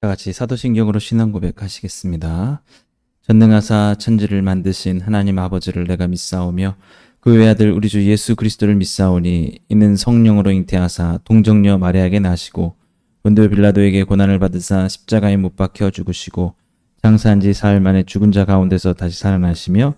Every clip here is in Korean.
다 같이 사도신경으로 신앙 고백하시겠습니다. 전능하사 천지를 만드신 하나님 아버지를 내가 믿사오며 그 외아들 우리 주 예수 그리스도를 믿사오니 이는 성령으로 잉태하사 동정녀 마리아에게 나시고 본디오 빌라도에게 고난을 받으사 십자가에 못 박혀 죽으시고 장사한 지 사흘 만에 죽은 자 가운데서 다시 살아나시며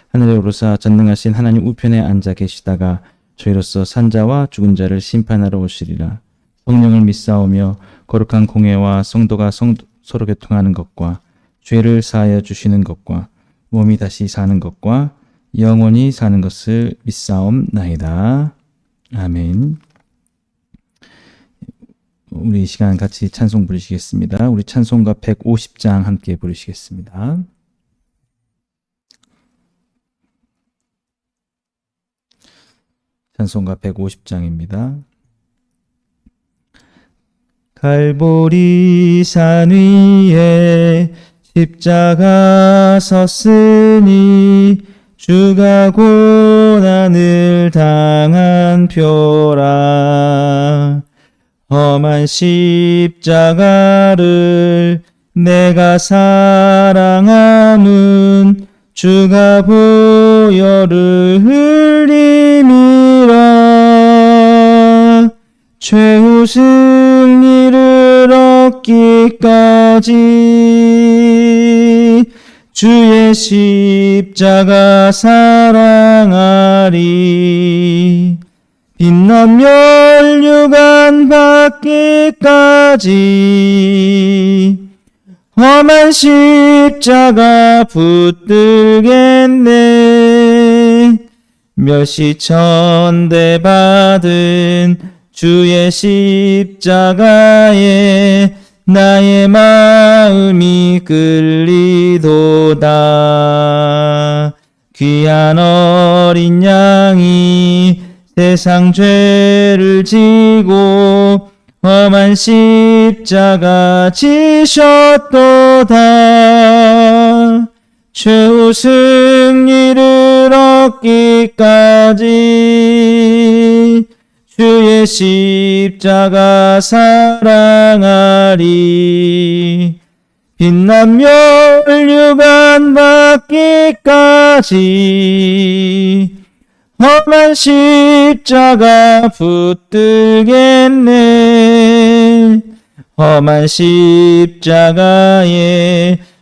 하늘에 오르사 전능하신 하나님 우편에 앉아 계시다가 저희로서 산자와 죽은 자를 심판하러 오시리라. 성령을 믿사오며 거룩한 공회와 성도가 서로 교통하는 것과 죄를 사하여 주시는 것과 몸이 다시 사는 것과 영원히 사는 것을 믿사옵나이다. 아멘. 우리 이 시간 같이 찬송 부르시겠습니다. 우리 찬송가 150장 함께 부르시겠습니다. 찬송가 150장입니다. 갈보리 산 위에 십자가 섰으니 주가 고난을 당한 표라. 험한 십자가를 내가 사랑함은 주가 보혈을 흘림이라. 최후 승리를 얻기까지 주의 십자가 사랑하리. 빛난 멸류관 받기까지 험한 십자가 붙들겠네. 멸시천대 받은 주의 십자가에 나의 마음이 끌리도다. 귀한 어린 양이 세상 죄를 지고 험한 십자가 지셨도다. 최후 승리를 얻기까지 주의 십자가 사랑하리. 빛난 멸류관 받기까지 험한 십자가 붙들겠네. 험한 십자가에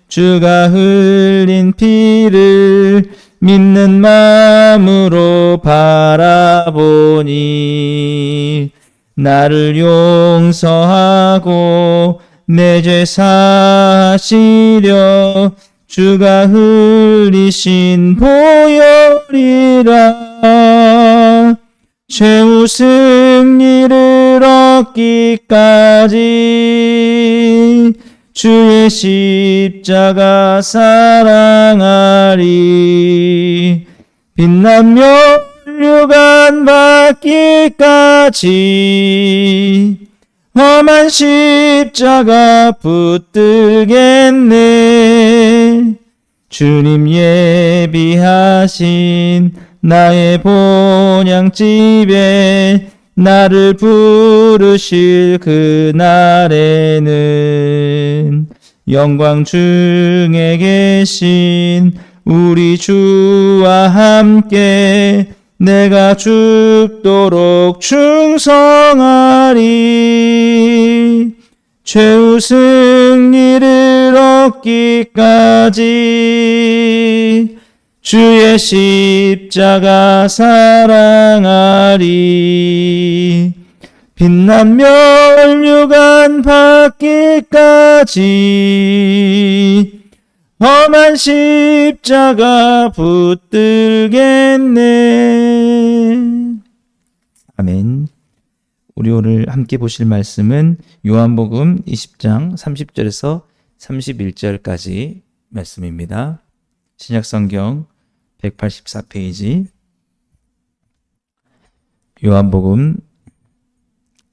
주가 흘린 피를 믿는 마음으로 바라보니 나를 용서하고 내 죄 사하시려 주가 흘리신 보혈이라. 최후 승리를 얻기까지 주의 십자가 사랑하리. 빛난 멸류관 받기까지 험한 십자가 붙들겠네. 주님 예비하신 나의 본향집에 나를 부르실 그날에는 영광 중에 계신 우리 주와 함께 내가 죽도록 충성하리. 최후 승리를 얻기까지 주의 십자가 사랑하리. 빛난 멸류관 받기까지 험한 십자가 붙들겠네. 아멘. 우리 오늘 함께 보실 말씀은 요한복음 20장 30절에서 31절까지 말씀입니다. 신약성경 184페이지 요한복음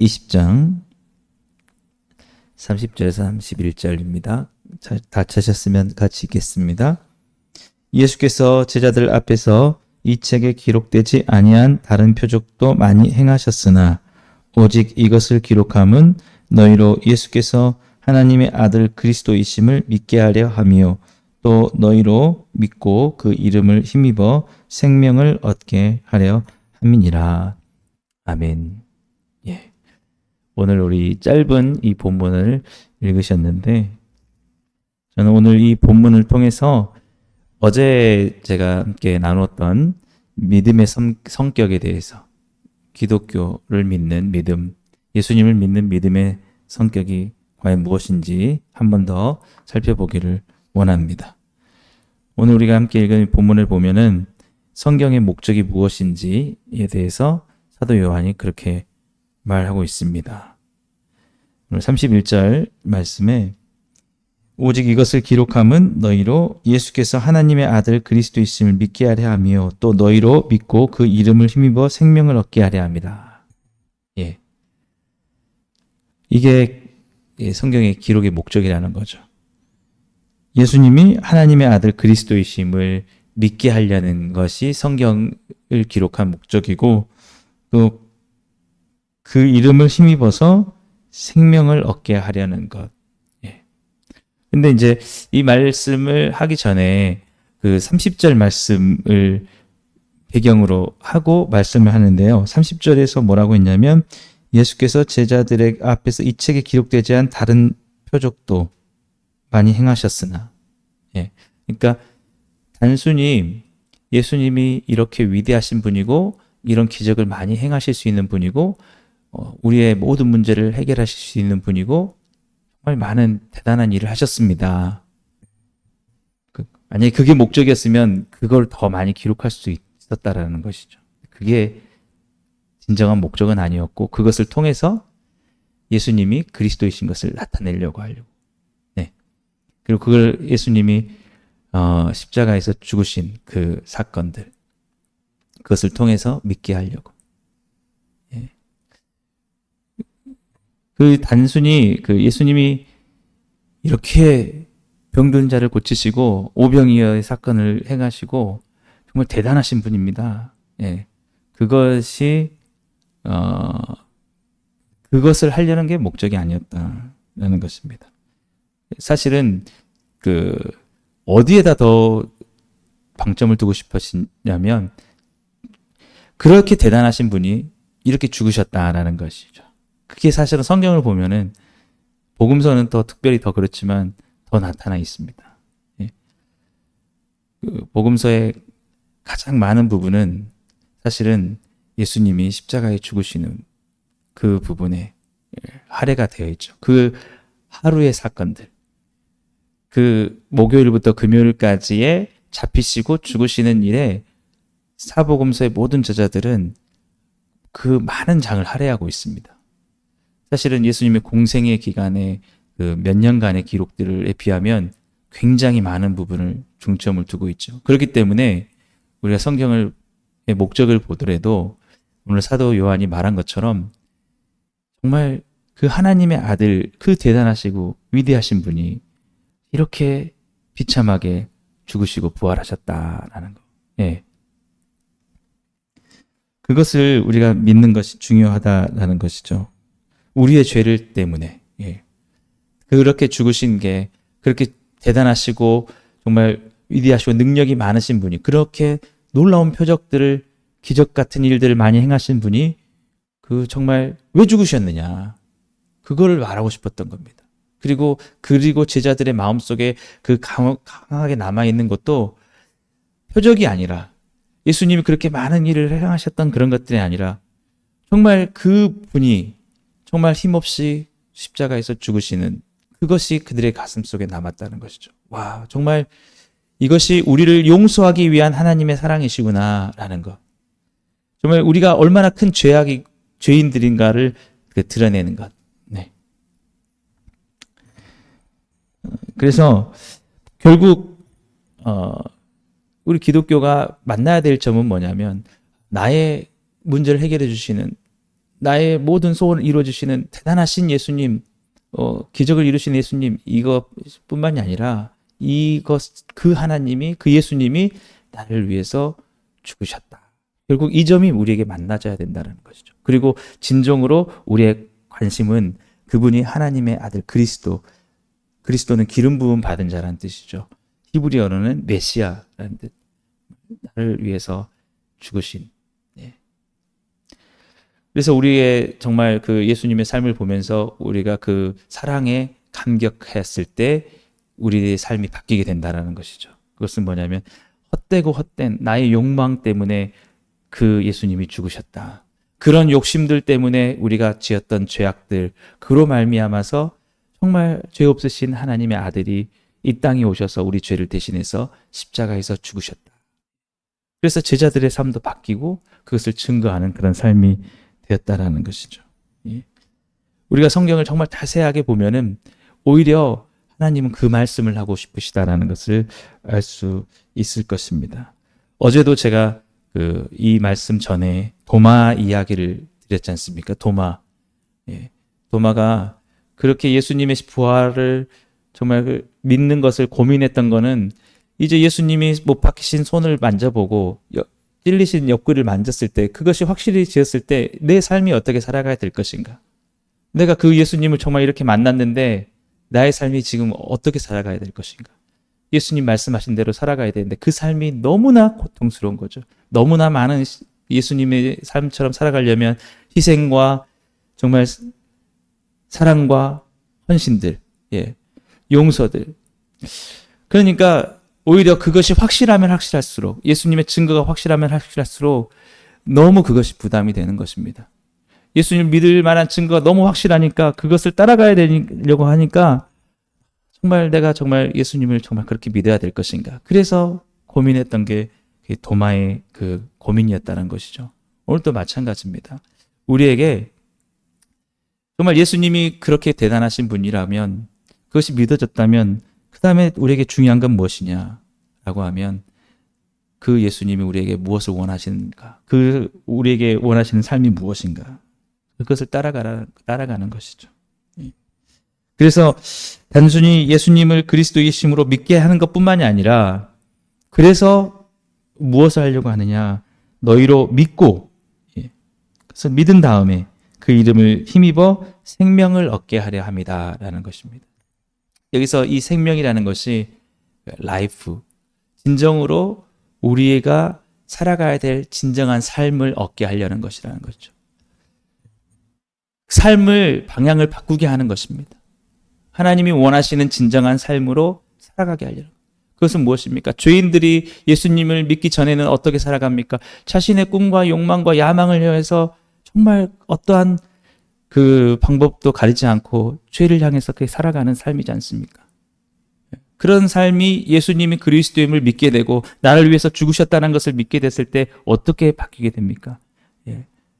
20장 30절에서 31절입니다. 다 찾으셨으면 같이 읽겠습니다. 예수께서 제자들 앞에서 이 책에 기록되지 아니한 다른 표적도 많이 행하셨으나 오직 이것을 기록함은 너희로 예수께서 하나님의 아들 그리스도이심을 믿게 하려 하며 또 너희로 믿고 그 이름을 힘입어 생명을 얻게 하려 함이니라. 아멘. 예. 오늘 우리 짧은 이 본문을 읽으셨는데 저는 오늘 이 본문을 통해서 어제 제가 함께 나눴던 믿음의 성격에 대해서 기독교를 믿는 믿음, 예수님을 믿는 믿음의 성격이 과연 무엇인지 한 번 더 살펴보기를 원합니다. 오늘 우리가 함께 읽은 본문을 보면은 성경의 목적이 무엇인지에 대해서 사도 요한이 그렇게 말하고 있습니다. 오늘 31절 말씀에 오직 이것을 기록함은 너희로 예수께서 하나님의 아들 그리스도이심을 믿게 하려 하며 또 너희로 믿고 그 이름을 힘입어 생명을 얻게 하려 합니다. 예. 이게 성경의 기록의 목적이라는 거죠. 예수님이 하나님의 아들 그리스도이심을 믿게 하려는 것이 성경을 기록한 목적이고 또 그 이름을 힘입어서 생명을 얻게 하려는 것. 근데 이제 이 말씀을 하기 전에 그 30절 말씀을 배경으로 하고 말씀을 하는데요. 30절에서 뭐라고 했냐면 예수께서 제자들의 앞에서 이 책에 기록되지 않은 다른 표적도 많이 행하셨으나 그러니까 단순히 예수님이 이렇게 위대하신 분이고 이런 기적을 많이 행하실 수 있는 분이고 우리의 모든 문제를 해결하실 수 있는 분이고 정말 많은 대단한 일을 하셨습니다. 만약에 그게 목적이었으면 그걸 더 많이 기록할 수 있었다라는 것이죠. 그게 진정한 목적은 아니었고 그것을 통해서 예수님이 그리스도이신 것을 나타내려고 하려고. 그리고 그걸 예수님이 십자가에서 죽으신 그 사건들 그것을 통해서 믿게 하려고. 그 단순히 그 예수님이 이렇게 병든 자를 고치시고 오병이어의 사건을 행하시고 정말 대단하신 분입니다. 그것이 그것을 하려는 게 목적이 아니었다라는 것입니다. 사실은 그 어디에다 더 방점을 두고 싶으시냐면 그렇게 대단하신 분이 이렇게 죽으셨다라는 것이죠. 그게 사실은 성경을 보면은 복음서는 더 특별히 더 그렇지만 더 나타나 있습니다. 그 복음서의 가장 많은 부분은 사실은 예수님이 십자가에 죽으시는 그 부분에 할애가 되어 있죠. 그 하루의 사건들, 그 목요일부터 금요일까지의 잡히시고 죽으시는 일에 사복음서의 모든 저자들은 그 많은 장을 할애하고 있습니다. 사실은 예수님의 공생의 기간에 그 몇 년간의 기록들에 비하면 굉장히 많은 부분을 중점을 두고 있죠. 그렇기 때문에 우리가 성경의 목적을 보더라도 오늘 사도 요한이 말한 것처럼 정말 그 하나님의 아들, 그 대단하시고 위대하신 분이 이렇게 비참하게 죽으시고 부활하셨다라는 거. 그것을 우리가 믿는 것이 중요하다라는 것이죠. 우리의 죄를 때문에 그렇게 죽으신 게 그렇게 대단하시고 정말 위대하시고 능력이 많으신 분이 그렇게 놀라운 표적들을 기적 같은 일들을 많이 행하신 분이 그 정말 왜 죽으셨느냐 그거를 말하고 싶었던 겁니다. 그리고 제자들의 마음속에 그 강하게 남아있는 것도 표적이 아니라 예수님이 그렇게 많은 일을 행하셨던 그런 것들이 아니라 정말 그 분이 정말 힘없이 십자가에서 죽으시는 그것이 그들의 가슴 속에 남았다는 것이죠. 와, 정말 이것이 우리를 용서하기 위한 하나님의 사랑이시구나라는 것. 정말 우리가 얼마나 큰 죄인들인가를 드러내는 것. 그래서 결국 우리 기독교가 만나야 될 점은 뭐냐면 나의 문제를 해결해 주시는 나의 모든 소원을 이루어 주시는 대단하신 예수님, 기적을 이루신 예수님 이것뿐만이 아니라 그 하나님이 그 예수님이 나를 위해서 죽으셨다. 결국 이 점이 우리에게 만나져야 된다는 것이죠. 그리고 진정으로 우리의 관심은 그분이 하나님의 아들 그리스도 그리스도는 기름 부음 받은 자라는 뜻이죠. 히브리어로는 메시아라는 뜻. 나를 위해서 죽으신. 예. 그래서 우리의 정말 그 예수님의 삶을 보면서 우리가 그 사랑에 감격했을 때 우리의 삶이 바뀌게 된다는 것이죠. 그것은 뭐냐면 헛되고 헛된 나의 욕망 때문에 그 예수님이 죽으셨다. 그런 욕심들 때문에 우리가 지었던 죄악들, 그로 말미암아서 정말 죄 없으신 하나님의 아들이 이 땅에 오셔서 우리 죄를 대신해서 십자가에서 죽으셨다. 그래서 제자들의 삶도 바뀌고 그것을 증거하는 그런 삶이 되었다라는 것이죠. 우리가 성경을 정말 자세하게 보면은 오히려 하나님은 그 말씀을 하고 싶으시다라는 것을 알 수 있을 것입니다. 어제도 제가 이 말씀 전에 도마 이야기를 드렸지 않습니까? 도마. 도마가 그렇게 예수님의 부활을 정말 믿는 것을 고민했던 거는 이제 예수님이 못 박히신 손을 만져보고 찔리신 옆구리를 만졌을 때 그것이 확실히 지었을 때 내 삶이 어떻게 살아가야 될 것인가? 내가 그 예수님을 정말 이렇게 만났는데 나의 삶이 지금 어떻게 살아가야 될 것인가? 예수님 말씀하신 대로 살아가야 되는데 그 삶이 너무나 고통스러운 거죠. 너무나 많은 예수님의 삶처럼 살아가려면 희생과 정말 사랑과 헌신들, 용서들. 그러니까 오히려 그것이 확실하면 확실할수록, 예수님의 증거가 확실하면 확실할수록 너무 그것이 부담이 되는 것입니다. 예수님 믿을 만한 증거가 너무 확실하니까 그것을 따라가야 되려고 하니까 정말 내가 정말 예수님을 정말 그렇게 믿어야 될 것인가. 그래서 고민했던 게 도마의 그 고민이었다는 것이죠. 오늘도 마찬가지입니다. 우리에게 정말 예수님이 그렇게 대단하신 분이라면, 그것이 믿어졌다면 그 다음에 우리에게 중요한 건 무엇이냐라고 하면 그 예수님이 우리에게 무엇을 원하시는가, 그 우리에게 원하시는 삶이 무엇인가, 그것을 따라가는 것이죠. 그래서 단순히 예수님을 그리스도의 심으로 믿게 하는 것뿐만이 아니라, 그래서 무엇을 하려고 하느냐, 너희로 믿고, 그래서 믿은 다음에 그 이름을 힘입어 생명을 얻게 하려 합니다라는 것입니다. 여기서 이 생명이라는 것이 라이프, 진정으로 우리가 살아가야 될 진정한 삶을 얻게 하려는 것이라는 거죠. 삶을 방향을 바꾸게 하는 것입니다. 하나님이 원하시는 진정한 삶으로 살아가게 하려는 것. 그것은 무엇입니까? 죄인들이 예수님을 믿기 전에는 어떻게 살아갑니까? 자신의 꿈과 욕망과 야망을 향해서 정말 어떠한 그 방법도 가리지 않고 죄를 향해서 그렇게 살아가는 삶이지 않습니까? 그런 삶이 예수님이 그리스도임을 믿게 되고 나를 위해서 죽으셨다는 것을 믿게 됐을 때 어떻게 바뀌게 됩니까?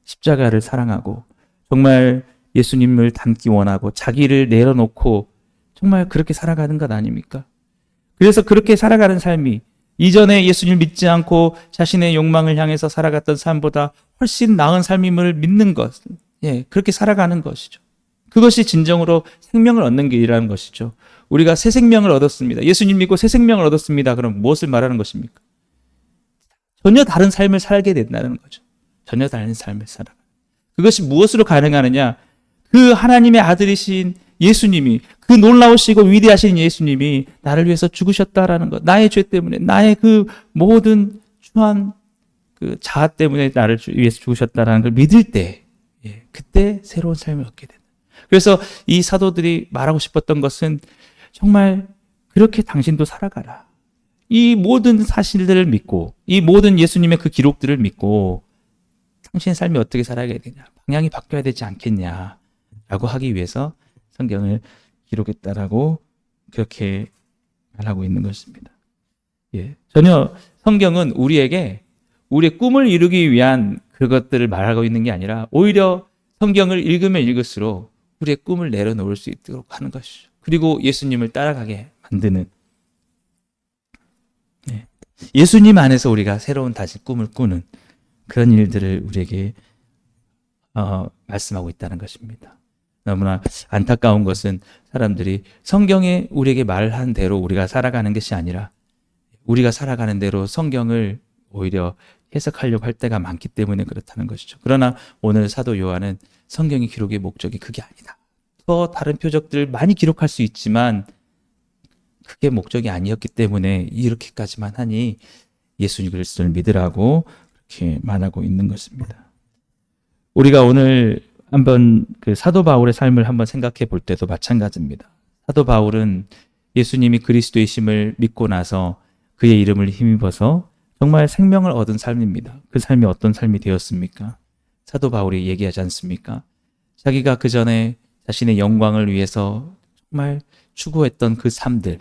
십자가를 사랑하고 정말 예수님을 닮기 원하고 자기를 내려놓고 정말 그렇게 살아가는 것 아닙니까? 그래서 그렇게 살아가는 삶이 이전에 예수님을 믿지 않고 자신의 욕망을 향해서 살아갔던 삶보다 훨씬 나은 삶임을 믿는 것, 그렇게 살아가는 것이죠. 그것이 진정으로 생명을 얻는 길이라는 것이죠. 우리가 새 생명을 얻었습니다. 예수님 믿고 새 생명을 얻었습니다. 그럼 무엇을 말하는 것입니까? 전혀 다른 삶을 살게 된다는 거죠. 전혀 다른 삶을 살아가. 그것이 무엇으로 가능하느냐? 그 하나님의 아들이신 예수님이, 그 놀라우시고 위대하신 예수님이 나를 위해서 죽으셨다라는 것, 나의 죄 때문에, 나의 그 모든 추한 그 자아 때문에 나를 위해서 죽으셨다라는 걸 믿을 때, 그때 새로운 삶을 얻게 된다. 그래서 이 사도들이 말하고 싶었던 것은 정말 그렇게 당신도 살아가라. 이 모든 사실들을 믿고, 이 모든 예수님의 그 기록들을 믿고 당신의 삶이 어떻게 살아가야 되냐, 방향이 바뀌어야 되지 않겠냐라고 하기 위해서 성경을 기록했다라고 그렇게 말하고 있는 것입니다. 전혀 성경은 우리에게 우리의 꿈을 이루기 위한 그것들을 말하고 있는 게 아니라 오히려 성경을 읽으면 읽을수록 우리의 꿈을 내려놓을 수 있도록 하는 것이죠. 그리고 예수님을 따라가게 만드는, 예수님 안에서 우리가 새로운 다시 꿈을 꾸는 그런 일들을 우리에게 말씀하고 있다는 것입니다. 너무나 안타까운 것은 사람들이 성경에 우리에게 말한 대로 우리가 살아가는 것이 아니라 우리가 살아가는 대로 성경을 오히려 해석하려고 할 때가 많기 때문에 그렇다는 것이죠. 그러나 오늘 사도 요한은 성경의 기록의 목적이 그게 아니다. 더 다른 표적들을 많이 기록할 수 있지만 그게 목적이 아니었기 때문에 이렇게까지만 하니 예수님 그리스도를 믿으라고 그렇게 말하고 있는 것입니다. 우리가 오늘 한번 그 사도 바울의 삶을 한번 생각해 볼 때도 마찬가지입니다. 사도 바울은 예수님이 그리스도이심을 믿고 나서 그의 이름을 힘입어서 정말 생명을 얻은 삶입니다. 그 삶이 어떤 삶이 되었습니까? 사도 바울이 얘기하지 않습니까? 자기가 그 전에 자신의 영광을 위해서 정말 추구했던 그 삶들,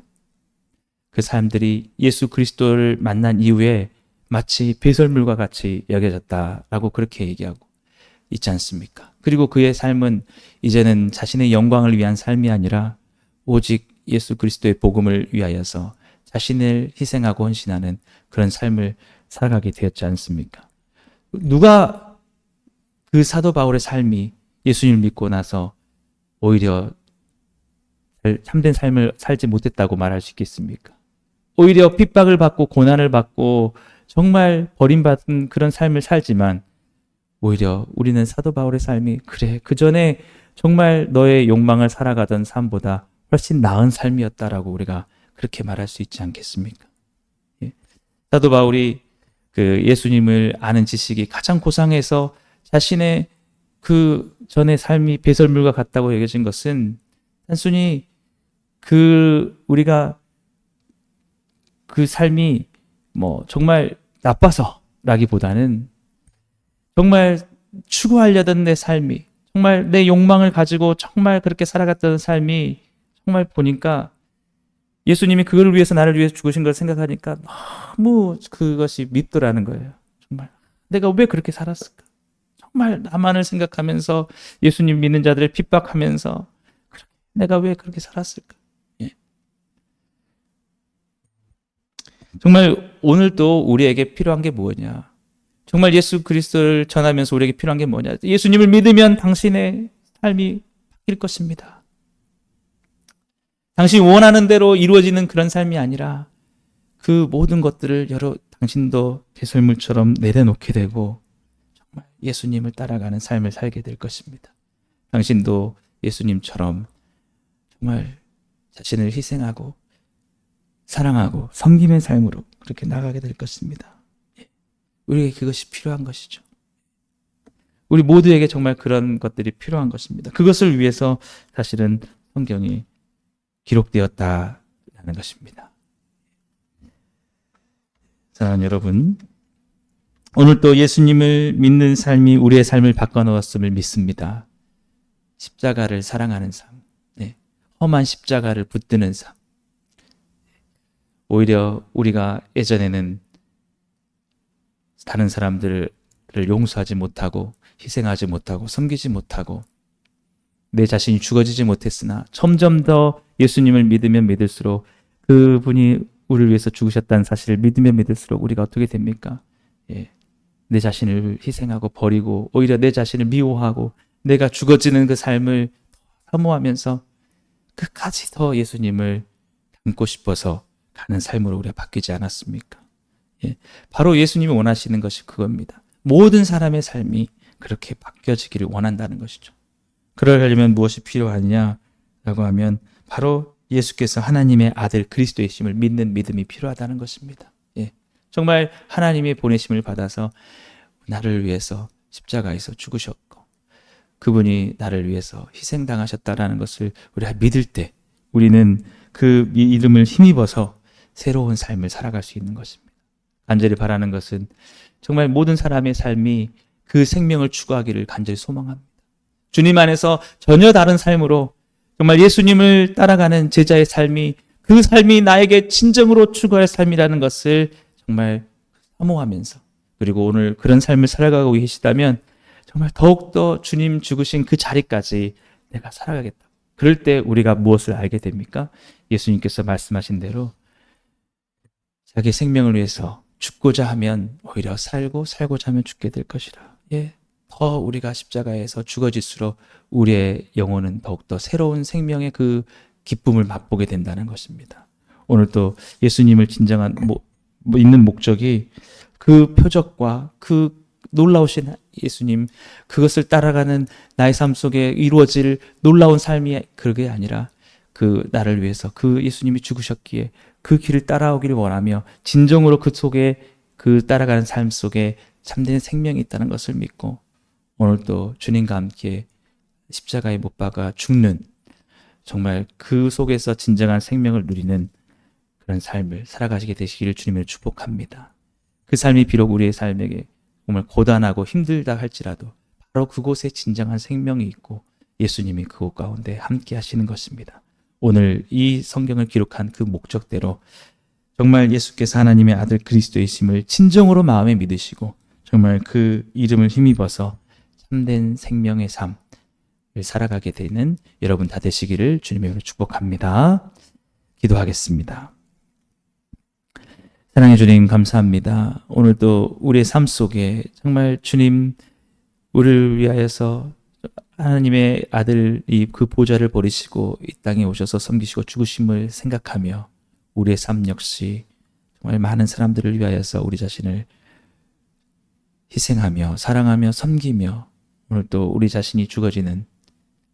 그 삶들이 예수 그리스도를 만난 이후에 마치 배설물과 같이 여겨졌다라고 그렇게 얘기하고 있지 않습니까? 그리고 그의 삶은 이제는 자신의 영광을 위한 삶이 아니라 오직 예수 그리스도의 복음을 위하여서 자신을 희생하고 헌신하는 그런 삶을 살아가게 되었지 않습니까? 누가 그 사도 바울의 삶이 예수님을 믿고 나서 오히려 참된 삶을 살지 못했다고 말할 수 있겠습니까? 오히려 핍박을 받고 고난을 받고 정말 버림받은 그런 삶을 살지만 오히려 우리는 사도 바울의 삶이 그래 그 전에 정말 너의 욕망을 살아가던 삶보다 훨씬 나은 삶이었다라고 우리가 그렇게 말할 수 있지 않겠습니까? 예. 사도 바울이 그 예수님을 아는 지식이 가장 고상해서 자신의 그 전의 삶이 배설물과 같다고 여겨진 것은 단순히 우리가 그 삶이 뭐 정말 나빠서라기보다는 정말 추구하려던 내 삶이 정말 내 욕망을 가지고 정말 그렇게 살아갔던 삶이 정말 보니까 예수님이 그걸 위해서 나를 위해서 죽으신 걸 생각하니까 너무 그것이 밉더라는 거예요. 정말 내가 왜 그렇게 살았을까? 정말 나만을 생각하면서 예수님 믿는 자들을 핍박하면서 내가 왜 그렇게 살았을까? 예. 정말 오늘 또 우리에게 필요한 게 뭐냐? 정말 예수 그리스도를 전하면서 우리에게 필요한 게 뭐냐? 예수님을 믿으면 당신의 삶이 바뀔 것입니다. 당신이 원하는 대로 이루어지는 그런 삶이 아니라 그 모든 것들을 당신도 배설물처럼 내려놓게 되고 정말 예수님을 따라가는 삶을 살게 될 것입니다. 당신도 예수님처럼 정말 자신을 희생하고 사랑하고 섬김의 삶으로 그렇게 나가게 될 것입니다. 우리에게 그것이 필요한 것이죠. 우리 모두에게 정말 그런 것들이 필요한 것입니다. 그것을 위해서 사실은 성경이 기록되었다라는 것입니다. 사랑하는 여러분, 오늘 또 예수님을 믿는 삶이 우리의 삶을 바꿔놓았음을 믿습니다. 십자가를 사랑하는 삶, 험한 십자가를 붙드는 삶. 오히려 우리가 예전에는 다른 사람들을 용서하지 못하고 희생하지 못하고 섬기지 못하고 내 자신이 죽어지지 못했으나 점점 더 예수님을 믿으면 믿을수록 그분이 우리를 위해서 죽으셨다는 사실을 믿으면 믿을수록 우리가 어떻게 됩니까? 내 자신을 희생하고 버리고 오히려 내 자신을 미워하고 내가 죽어지는 그 삶을 사모하면서 끝까지 더 예수님을 닮고 싶어서 가는 삶으로 우리가 바뀌지 않았습니까? 바로 예수님이 원하시는 것이 그겁니다. 모든 사람의 삶이 그렇게 바뀌어지기를 원한다는 것이죠. 그러려면 무엇이 필요하냐라고 하면 바로 예수께서 하나님의 아들 그리스도이심을 믿는 믿음이 필요하다는 것입니다. 정말 하나님의 보내심을 받아서 나를 위해서 십자가에서 죽으셨고 그분이 나를 위해서 희생당하셨다라는 것을 우리가 믿을 때 우리는 그 이름을 힘입어서 새로운 삶을 살아갈 수 있는 것입니다. 간절히 바라는 것은 정말 모든 사람의 삶이 그 생명을 추구하기를 간절히 소망합니다. 주님 안에서 전혀 다른 삶으로 정말 예수님을 따라가는 제자의 삶이 그 삶이 나에게 진정으로 추구할 삶이라는 것을 정말 사모하면서 그리고 오늘 그런 삶을 살아가고 계시다면 정말 더욱더 주님 죽으신 그 자리까지 내가 살아가겠다. 그럴 때 우리가 무엇을 알게 됩니까? 예수님께서 말씀하신 대로 자기 생명을 위해서 죽고자 하면 오히려 살고 살고자 하면 죽게 될 것이라. 더 우리가 십자가에서 죽어질수록 우리의 영혼은 더욱더 새로운 생명의 그 기쁨을 맛보게 된다는 것입니다. 오늘 또 예수님을 진정한 있는 목적이 그 표적과 그 놀라우신 예수님 그것을 따라가는 나의 삶 속에 이루어질 놀라운 삶이 그게 아니라 그 나를 위해서 그 예수님이 죽으셨기에 그 길을 따라오기를 원하며 진정으로 그 속에 그 따라가는 삶 속에 참된 생명이 있다는 것을 믿고 오늘도 주님과 함께 십자가에 못 박아 죽는 정말 그 속에서 진정한 생명을 누리는 그런 삶을 살아가시게 되시기를 주님을 축복합니다. 그 삶이 비록 우리의 삶에게 정말 고단하고 힘들다 할지라도 바로 그곳에 진정한 생명이 있고 예수님이 그곳 가운데 함께 하시는 것입니다. 오늘 이 성경을 기록한 그 목적대로 정말 예수께서 하나님의 아들 그리스도이심을 진정으로 마음에 믿으시고 정말 그 이름을 힘입어서 참된 생명의 삶을 살아가게 되는 여러분 다 되시기를 주님의 이름으로 축복합니다. 기도하겠습니다. 사랑해 주님 감사합니다. 오늘도 우리의 삶 속에 정말 주님 우리를 위하여서 하나님의 아들이 그 보좌를 버리시고 이 땅에 오셔서 섬기시고 죽으심을 생각하며 우리의 삶 역시 정말 많은 사람들을 위하여서 우리 자신을 희생하며 사랑하며 섬기며 오늘 또 우리 자신이 죽어지는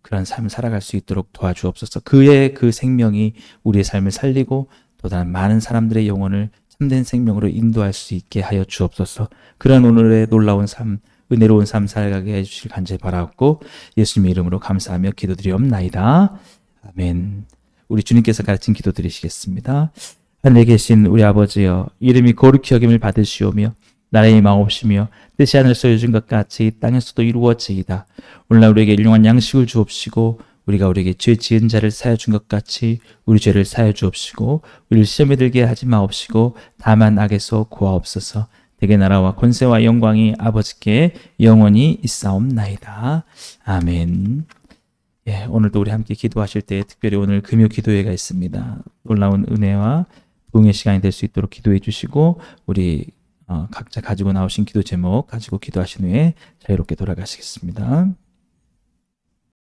그런 삶을 살아갈 수 있도록 도와주옵소서. 그의 그 생명이 우리의 삶을 살리고 또 다른 많은 사람들의 영혼을 참된 생명으로 인도할 수 있게 하여 주옵소서. 그런 오늘의 놀라운 삶, 은혜로운 삶 살아가게 해주실 간절히 바라옵고 예수님의 이름으로 감사하며 기도드리옵나이다. 아멘. 우리 주님께서 가르친 기도 드리시겠습니다. 하늘에 계신 우리 아버지여, 이름이 거룩히 여김을 받으시오며 나라의 마옵시며 뜻이 하늘에서 이루어진 것 같이 땅에서도 이루어지이다. 오늘날 우리에게 일용할 양식을 주옵시고 우리가 우리에게 죄 지은 자를 사하여 준 것 같이 우리 죄를 사하여 주옵시고 우리를 시험에 들게 하지 마옵시고 다만 악에서 구하옵소서. 대개 나라와 권세와 영광이 아버지께 영원히 있사옵나이다. 아멘. 예, 오늘도 우리 함께 기도하실 때 특별히 오늘 금요 기도회가 있습니다. 놀라운 은혜와 부흥의 시간이 될 수 있도록 기도해 주시고 우리 각자 가지고 나오신 기도 제목 가지고 기도하신 후에 자유롭게 돌아가시겠습니다.